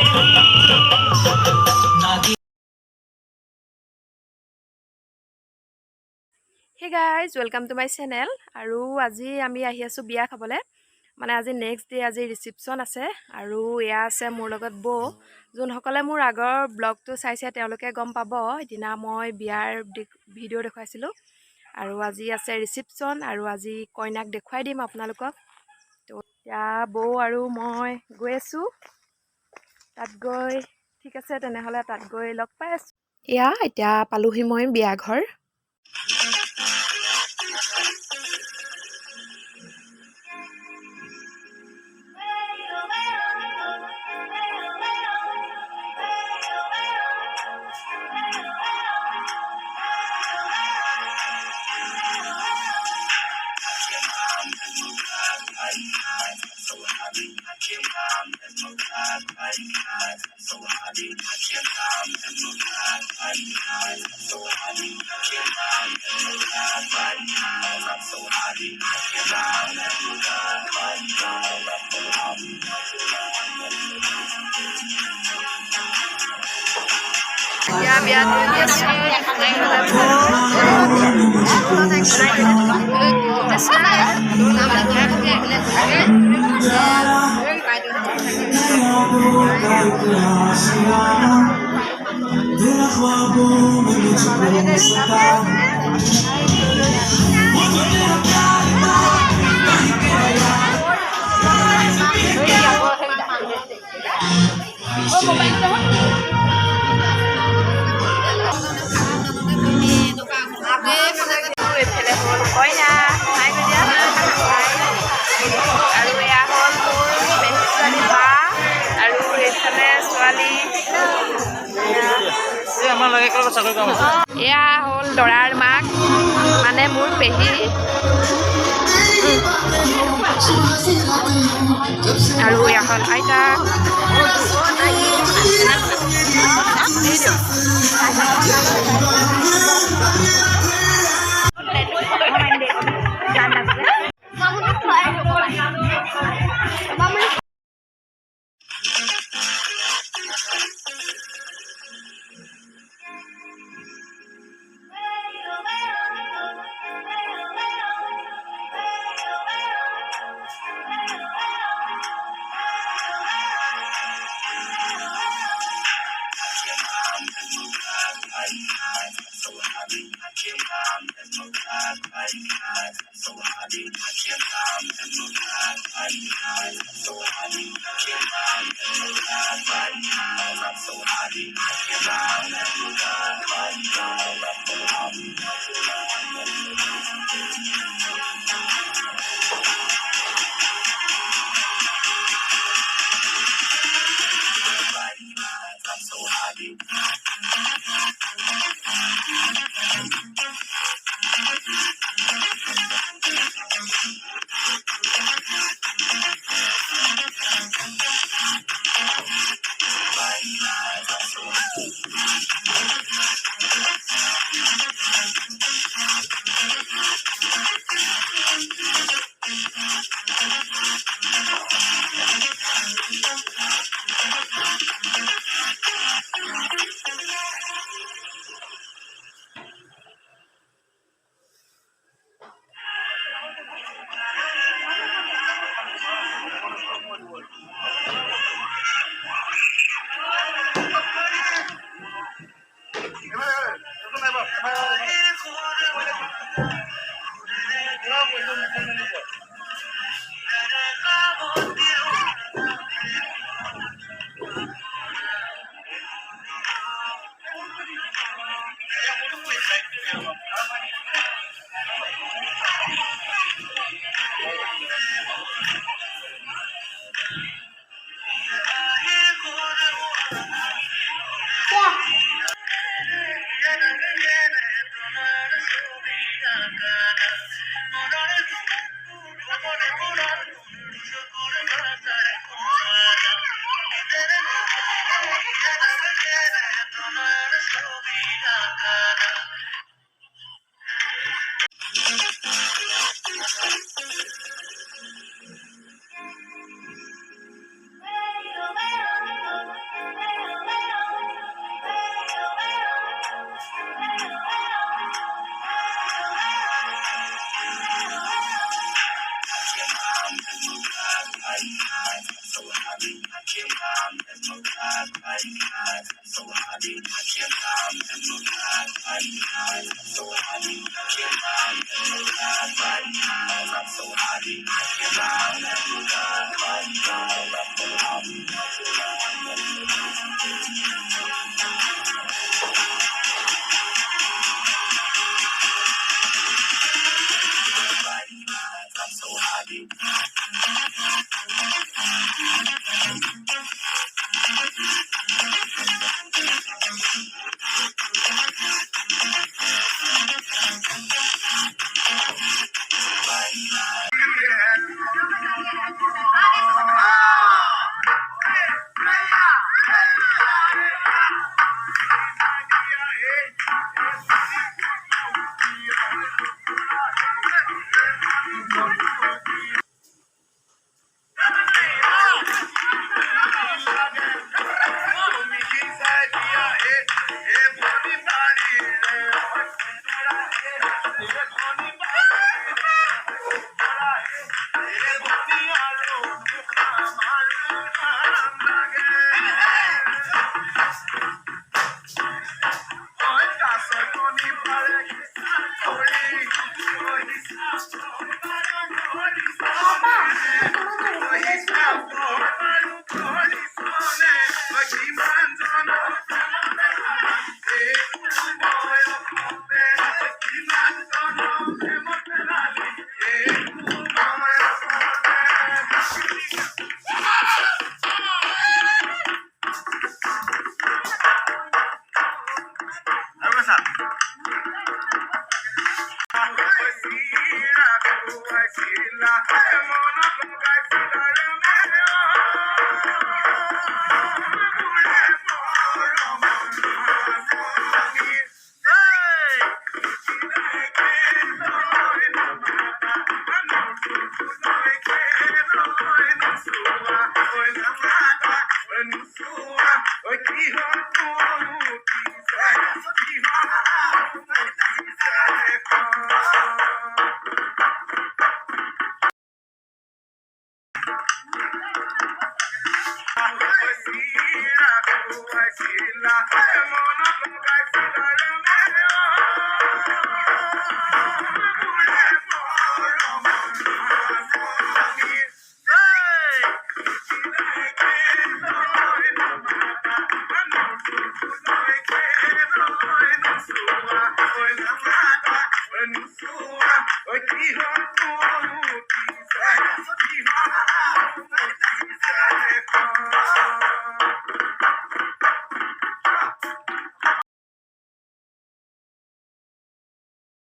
Hey guys, welcome to my channel. আৰু আজি আমি আহি আছো বিয়া খাবলে। মানে আজি নেক্সট ডে আজি ৰিসেপশন আছে আৰু এয়া আছে মোৰ লগত বৌ। যোনসকলে মোৰ আগৰ ব্লগটো চাইছে তেওঁলোকে গম পাব এদিনা মই বিয়াৰ ভিডিঅ' দেখুৱাইছিলো। আৰু আজি আছে ৰিসেপশন আৰু আজি কইনাক দেখুৱাই দিম আপোনালোকক। তো এতিয়া বৌ আৰু মই গৈ আছো তাত গৈ। ঠিক আছে তেনেহলে তাত গৈ লগ পাই আছো। এয়া এতিয়া পালোহি মই বিয়া ঘৰ। Ya biar dia এয়া হ'ল দৰাৰ মাক মানে মোৰ পেহী আৰু এয়া হ'ল আইতা।